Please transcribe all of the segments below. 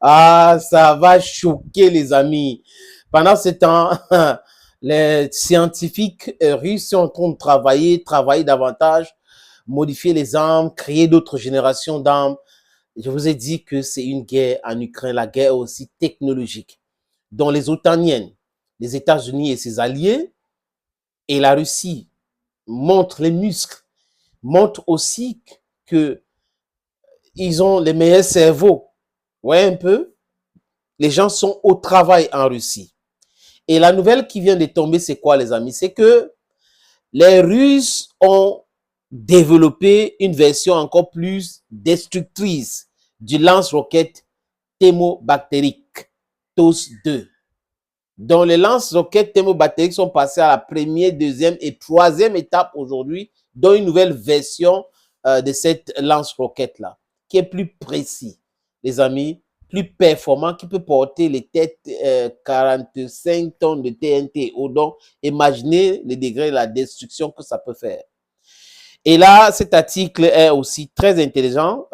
Ah, ça va choquer les amis. Pendant ce temps, les scientifiques russes sont en train de travailler davantage, modifier les armes, créer d'autres générations d'armes. Je vous ai dit que c'est une guerre en Ukraine, la guerre aussi technologique, dont les otaniennes, les États-Unis et ses alliés, et la Russie montrent les muscles, montrent aussi que ils ont les meilleurs cerveaux. Ouais, un peu. Les gens sont au travail en Russie. Et la nouvelle qui vient de tomber, c'est quoi, les amis? C'est que les Russes ont développé une version encore plus destructrice du lance-roquette thermobactérique TOS-2. Dont les lance-roquettes thermobactériques sont passés à la première, deuxième et troisième étape aujourd'hui, dont une nouvelle version de cette lance-roquette-là, qui est plus précis, les amis, plus performant, qui peut porter les têtes 45 tonnes de TNT. Donc, imaginez les degrés de la destruction que ça peut faire. Et là, cet article est aussi très intéressant,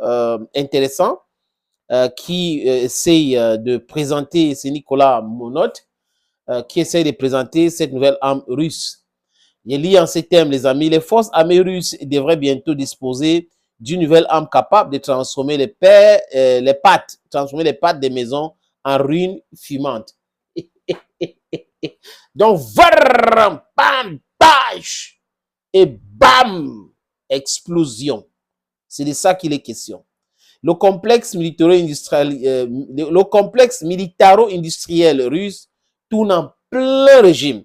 qui essaye de présenter, c'est Nicolas Monod, qui essaie de présenter cette nouvelle arme russe. Je lis en ces termes, les amis, les forces armées russes devraient bientôt disposer d'une nouvelle arme capable de transformer transformer les pattes des maisons en ruines fumantes. Donc, bam, bâche, et bam, explosion. C'est de ça qu'il est question. Le complexe militaro-industriel russe tourne en plein régime.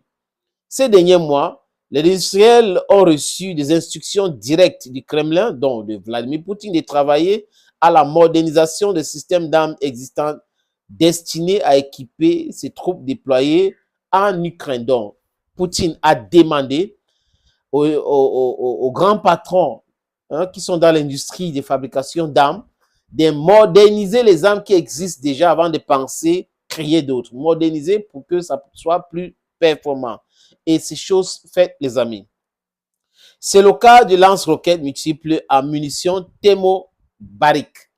Ces derniers mois, les industriels ont reçu des instructions directes du Kremlin, dont de Vladimir Poutine, de travailler à la modernisation des systèmes d'armes existants destinés à équiper ses troupes déployées en Ukraine. Donc, Poutine a demandé aux grands patrons qui sont dans l'industrie de fabrication d'armes de moderniser les armes qui existent déjà avant de penser créer d'autres. Moderniser pour que ça soit plus performant. Et ces choses faites, les amis. C'est le cas de lance-roquettes multiples à munitions thermobariques.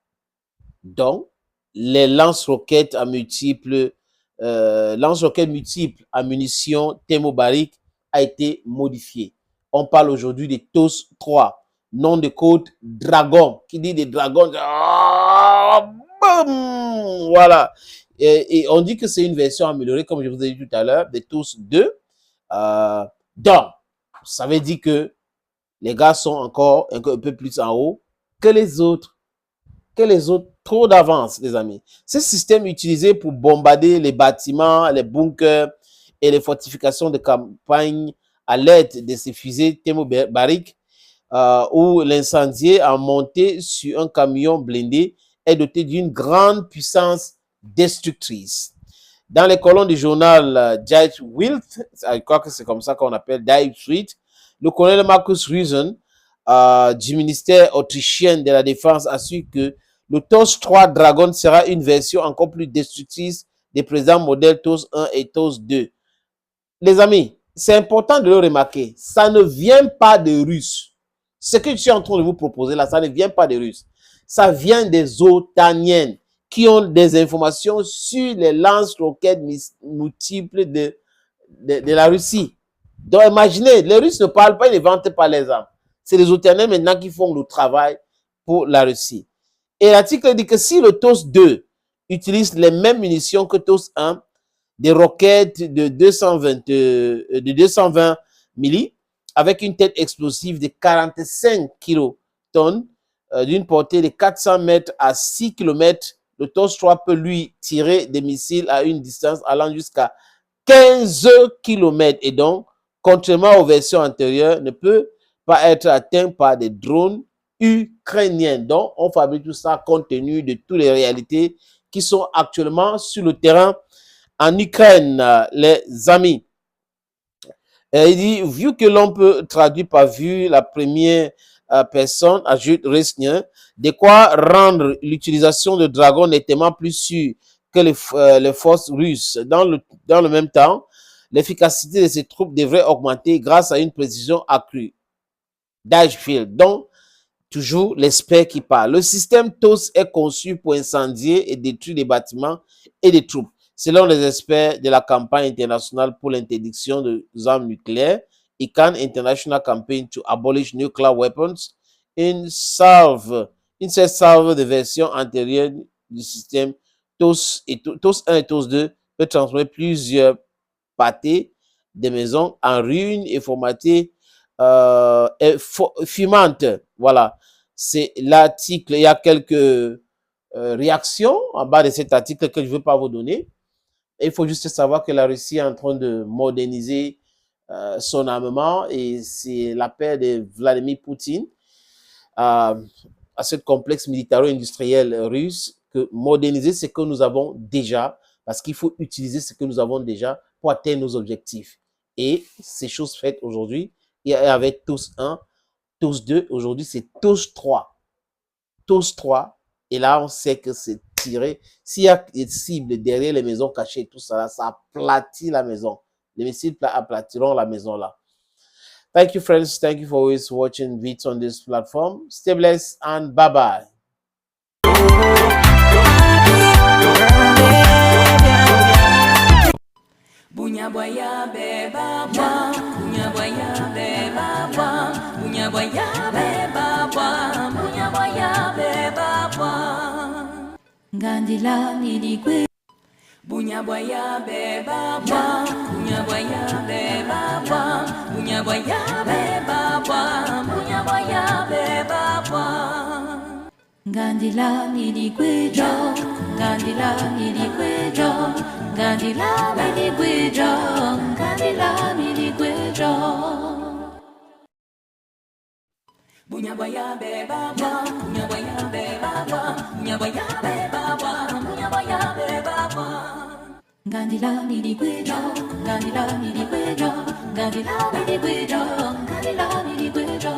Donc, les lance-roquettes multiples à munitions thermobariques a été modifié. On parle aujourd'hui de TOS 3, nom de code Dragon. Qui dit des dragons, voilà. Et on dit que c'est une version améliorée, comme je vous ai dit tout à l'heure, de TOS 2. Donc, ça veut dire que les gars sont encore un peu plus en haut que les autres. Trop d'avance, les amis. Ce système utilisé pour bombarder les bâtiments, les bunkers et les fortifications de campagne à l'aide de ces fusées thermobariques où l'incendié a monté sur un camion blindé est doté d'une grande puissance destructrice. Dans les colonnes du journal Die Welt, je crois que c'est comme ça qu'on appelle Die Welt, le colonel Markus Rüsen du ministère autrichien de la Défense assure que le TOS 3 Dragon sera une version encore plus destructrice des présents modèles TOS 1 et TOS 2. Les amis, c'est important de le remarquer, ça ne vient pas des Russes. Ce que je suis en train de vous proposer là, ça ne vient pas des Russes. Ça vient des Otaniennes qui ont des informations sur les lance-roquettes multiples de la Russie. Donc imaginez, les Russes ne parlent pas, ils ne vantent pas les armes. C'est les Otaniennes maintenant qui font le travail pour la Russie. Et l'article dit que si le TOS 2 utilise les mêmes munitions que TOS 1, des roquettes de 220 milli, avec une tête explosive de 45 kilotonnes, d'une portée de 400 mètres à 6 km, le TOS 3 peut lui tirer des missiles à une distance allant jusqu'à 15 km et donc, contrairement aux versions antérieures, ne peut pas être atteint par des drones ukrainiens. Donc, on fabrique tout ça compte tenu de toutes les réalités qui sont actuellement sur le terrain en Ukraine, les amis. Il dit, vu que l'on peut traduire par vue la première personne, ajoute Resnien, de quoi rendre l'utilisation de dragons nettement plus sûre que les forces russes. Dans le même temps, l'efficacité de ces troupes devrait augmenter grâce à une précision accrue. Dashfield. Donc, Toujours l'expert qui parle. Le système TOS est conçu pour incendier et détruire les bâtiments et les troupes. Selon les experts de la campagne internationale pour l'interdiction des armes nucléaires, ICAN International Campaign to Abolish Nuclear Weapons, une seule salve de version antérieure du système TOS 1 et TOS 2 peut transformer plusieurs pâtés des maisons en ruines et formater fumante. Voilà, c'est l'article. Il y a quelques réactions en bas de cet article que je ne veux pas vous donner. Il faut juste savoir que la Russie est en train de moderniser son armement et c'est l'appel de Vladimir Poutine à ce complexe militaro-industriel russe que moderniser ce que nous avons déjà parce qu'il faut utiliser ce que nous avons déjà pour atteindre nos objectifs. Et ces choses faites aujourd'hui, et avec TOS 1, TOS 2, aujourd'hui c'est TOS 3. TOS 3, et là on sait que c'est tiré. S'il y a des cibles derrière les maisons cachées, tout ça, ça aplatit la maison. Les missiles aplatiront la maison là. Thank you, friends. Thank you for always watching videos on this platform. Stay blessed and bye-bye. Bunya boya beba bwa, bunya boya beba bwa, bunya boya beba bwa, bunya boya beba bwa. Ngandila nilikwe. Bunya boya beba bwa, bunya boya beba bwa, bunya boya beba bwa, bunya boya beba bwa. Ngandila nilikwejo, ngandila nilikwejo, ngandila nilikwejo, ngandila nilikwejo. Bunya boya beba bwa, bunya boya beba bwa, bunya boya beba bwa, bunya boya beba bwa. Ngandila nilikwejo, ngandila nilikwejo, ngandila nilikwejo, ngandila nilikwejo.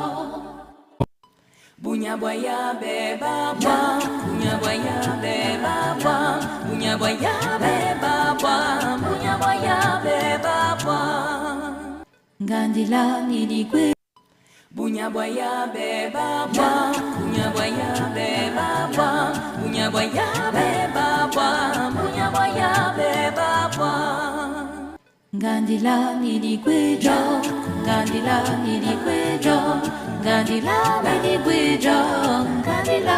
Bunya boya beba bwa, bunya boya beba bwa, bunya boya beba bwa, bunya boya beba bwa. Ngandila nilikwe. Bunya boya beba bwa, bunya boya beba bwa, bunya boya beba bwa, bunya boya beba bwa. Ngandila nilikwejo, ngandila nilikwejo, ngandila nilikwejo, ngandila